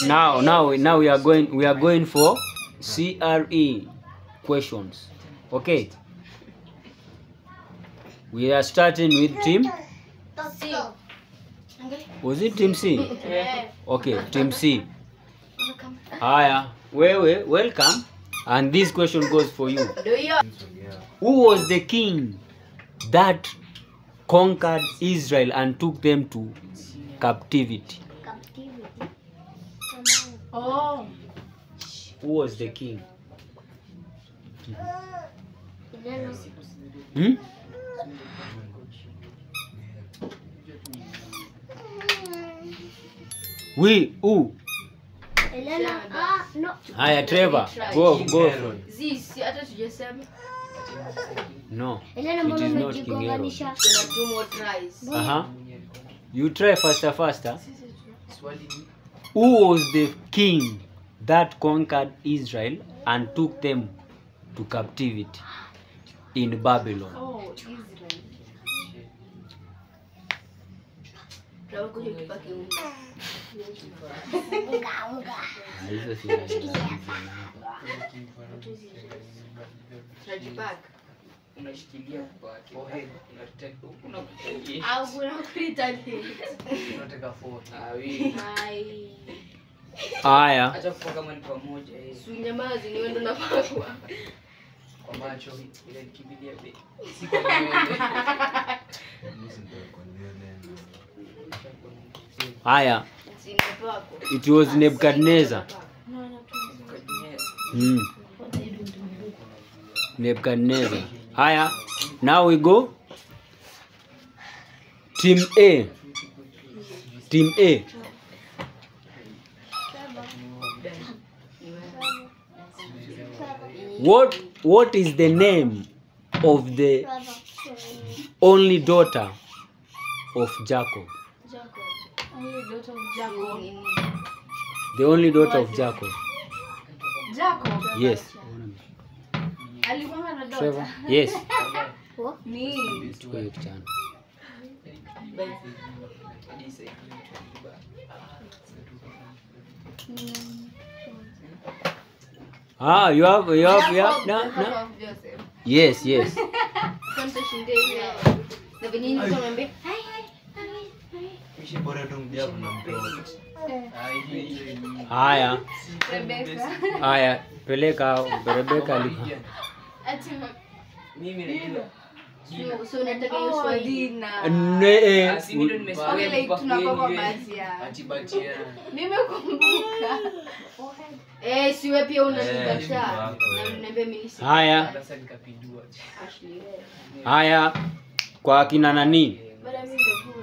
Now we are going for CRE questions. Okay. We are starting with team C. Was it team C? Yeah. Okay, team C. Haya, wewe welcome, and this question goes for you. Who was the king that conquered Israel and took them to captivity? Oh. Who was the king? Who? No. Haya, Trevor, go. This hata tujasema. No, it is not King Herod. Kuna two more tries. You try faster. Who was the king that conquered Israel and took them to captivity in Babylon? Oh, Israel. Unashikilia kwa forehead, unataka Au unakuita nini? unataka forehead. Hai. Haya. Acha kufunga mali pamoja eh. Sunyamazi ni wewe ndo unapakwa. Kwa macho ile kibidia be. Si kwa nywele. Haya. It was Nebuchadnezzar. Nebuchadnezzar. Haya. Now we go. Team A. Team A. What is the name of the only daughter of Jacob? Only daughter of Jacob. The only daughter of Jacob. Jacob. Yes. Alikuwa na daughter. Trevor. Yes. Ni. You have no. Yes. Kwanza shinde ile. Na venye niko naambia, hai. Mishi bora tu mdia kuna mtoto. Haya. Rebecca. Haya, peleka Rebecca alikuwa. Ati Mimi najua. so unataka hiyo swali na Asi mimi ndo nimesema like tunakuwa kwa basi ya. Atibatia. Nimekumbuka. Siwe pia unanikataa. Na niambia mimi si. Haya. Sasa nikapindua. Ashley. Haya. Kwa kina nani? Bada mimi ndo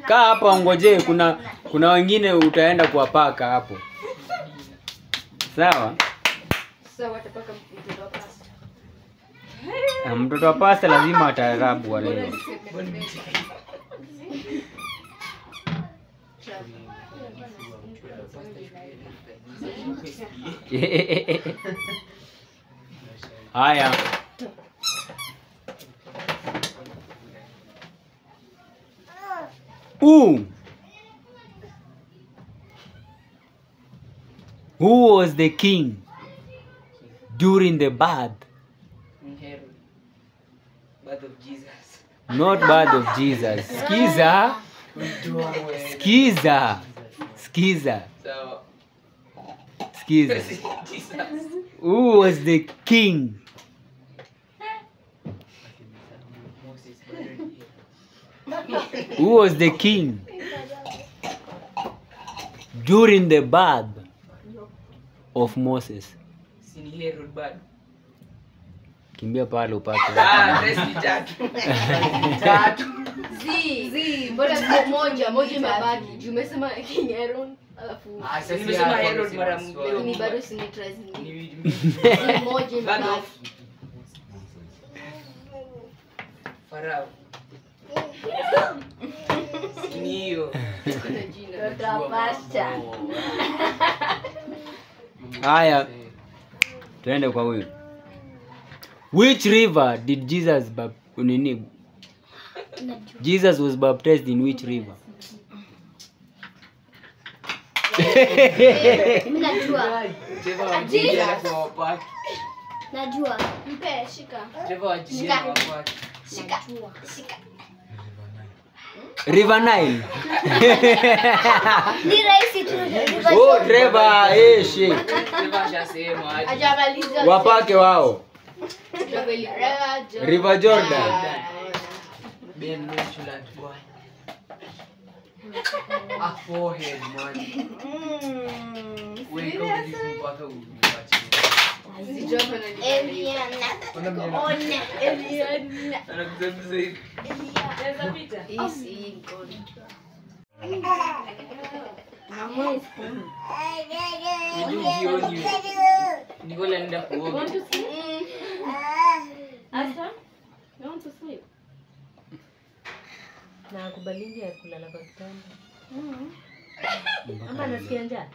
Kaa hapa ungoje, kuna wengine utaenda kuwapaka hapo. Sawa? Sasa watapaka mtoto wa pasta. Mtoto wa pasta lazima ataarabu wa leo. Haya. Who was the king during the birth? Herod. Birth of Jesus. Not birth of Jesus. Skiza. So Skiza. Jesus. Who was the king? Who was the king during the birth of Moses? Sini Herod bado. Kimbia pale upate. Resi tatu. Mbona moja imebaki. Umesema King Aaron alafu Sasa nimesema Herod mara mbili. ni bado si ni tries ni. Ni Moja imebaki. Farao. Sini hiyo. Kuna jina. Tutapasta. Haya. Tuende kwa huyu. Which river did Jesus unini. Jesus was baptized in which river? Mimi najua. Najua. Mpe shika. Shika. River Nile. Ni rahisi tu. Oh, Trevor, shit. Ajamaliza. Wapake wao. River Jordan. Ben nonchalant boy. A forehead man. Wake up this mpaka upachi. Eliana. Nikola nenda kuoga. Asa? You want to sleep? Na kubalingi ya kulala kwa kitanda. Ama nasikia njaa.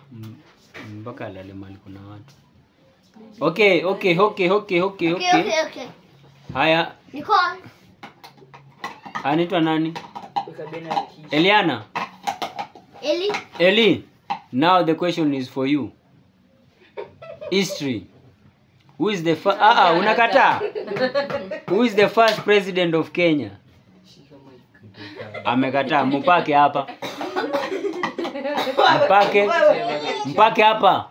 Mpaka lale mali kuna watu. Okay. Haya. Nicole. Anaitwa nani? Eliana. Eli. Now the question is for you. History. Who is the first? Unakataa. Who is the first president of Kenya? Amekataa. Mpake hapa. Mpake hapa.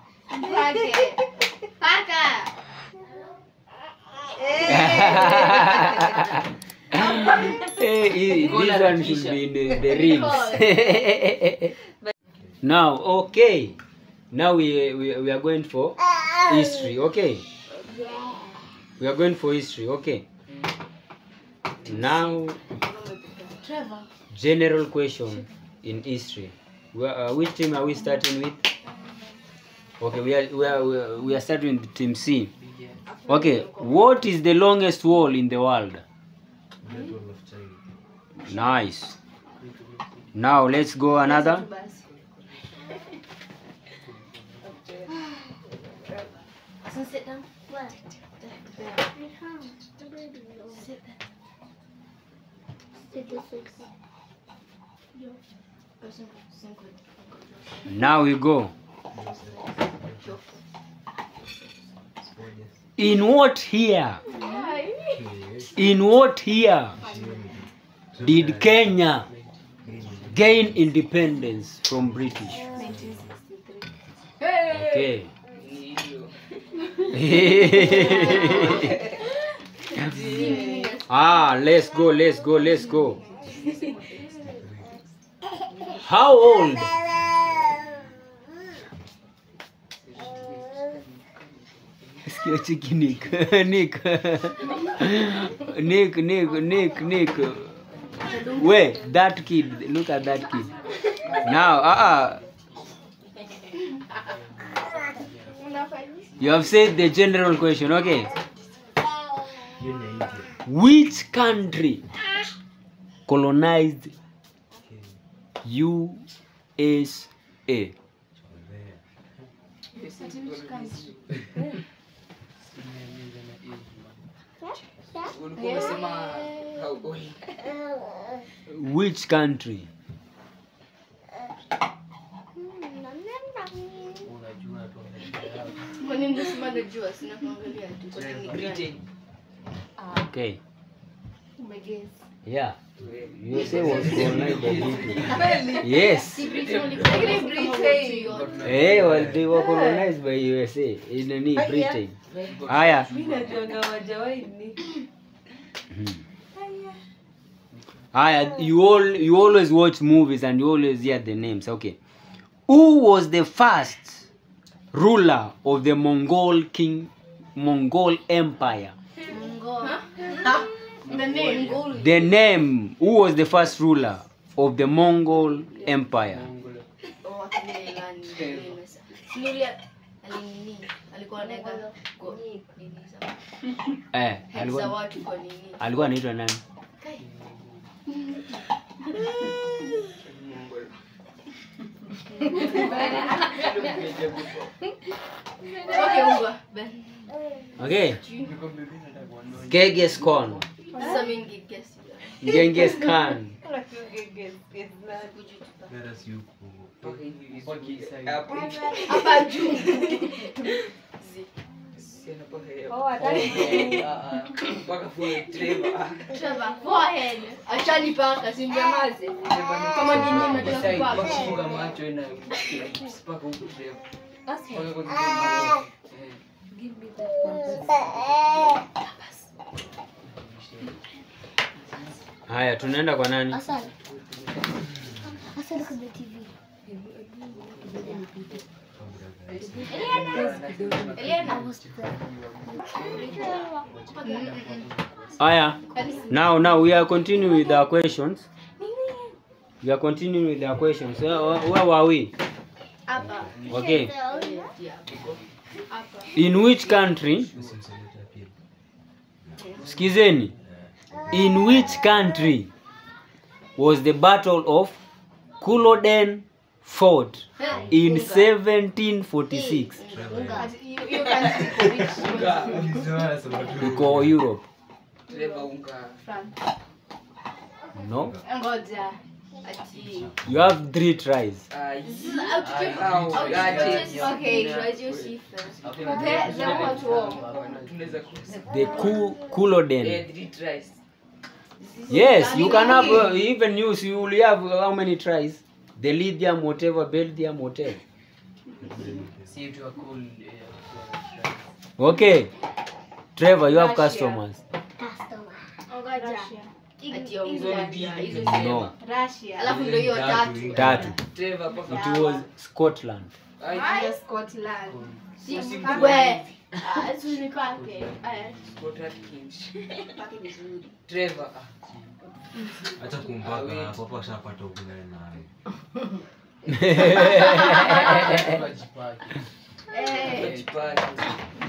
Paka. This one should be in the reels. Now, okay. Now we are going for history, okay? We are going for history, okay? Now, general question in history. Which team are we starting with? Okay, we are starting with team C. Okay, what is the longest wall in the world? Nice. Now let's go another. So sit down. Now we go. In what year? In what year did Kenya gain independence from British? Okay. Let's go. How old? Nick. Wait, that kid. Look at that kid. Now, you have said the general question, okay? Which country colonized USA? Which country? Okay. Yeah. USA was colonized by Britain. Yes. Well, they were colonized by USA in Britain. Aya. You always watch movies and you always hear the names. Okay. Who was the first ruler of the Mongol Empire? The name. Who was the first ruler of the Mongol Empire? Alikuwa anaitwa nani? Okay. Genghis Khan. Sasa mimi ningeguess. Genghis Khan. Hapa juu. Trevor, forehead. Achani paka simjamaze. Kama nini nataka kupaka. Funga macho na mpaka huko Trevor. Give me that. Haya, tunaenda kwa nani? Asante kwa TV. Eliana. Haya. Now we are continuing with our questions. We are continuing with our questions. Where were we? Hapa. Okay. Hapa. In which country? Skizeni. In which country was the Battle of Culloden fought in 1746? You can Iko Europe. Trevor unga. France. No. Ngoja. Ati. You have 3 tries. Okay, try your sifa. Then what's wrong? Tunaweza The Culloden. 3 tries. Yes, you can have even use. You will have how many tries? The lithium, whatever, Belgium, whatever. See you to a cool. Okay. Trevor, you have Russia. customers. Ngoja. Ati England. No. Russia. Alafu ndio hiyo tatu. Tatu. Trevor It was Scotland. Aya Scotland. We. Suni kwake. Scotland Kings. Pake vizuri. Trevor. Acha kumpaka hapo ashapata ukule naye.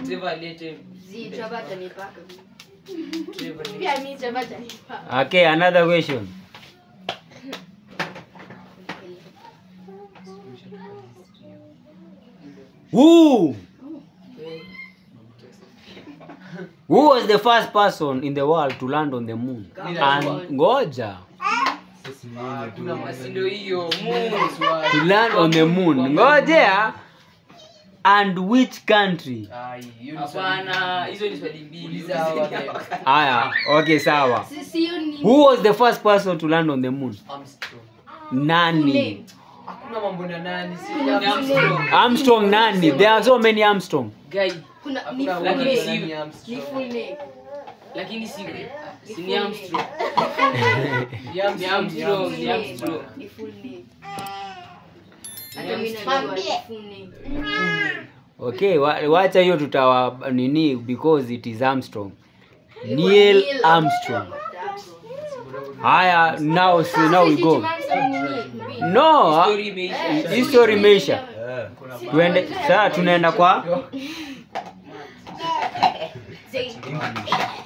Trevor lete. Tabata nipaka. Trevor Pia mimi tabata nipaka. Okay, another question. Who was the first person in the world to land on the moon? And ngoja. Kuna masindo hiyo Mungu. To land on the moon. Ngoja. And which country? Hapana, hizo ni swali mbili. Aya, okay, sawa. Sisi ni Who was the first person to land on the moon? Nani? Hakuna mambo na nani, si Kuna Armstrong. Armstrong nani? There are so many Armstrong. Guy. kuna ni Lakini full si name. Ni full name. lakini si Ni ni full Armstrong. name. Ni Armstrong, ni Armstrong. Ni full name. Hata mimi najua ni full name. Okay, wacha hiyo tutawa nini because it is Armstrong. Neil Armstrong. Haya, now we go. No, Story imeisha. history imeisha. Tuende sasa tunaenda kwa English.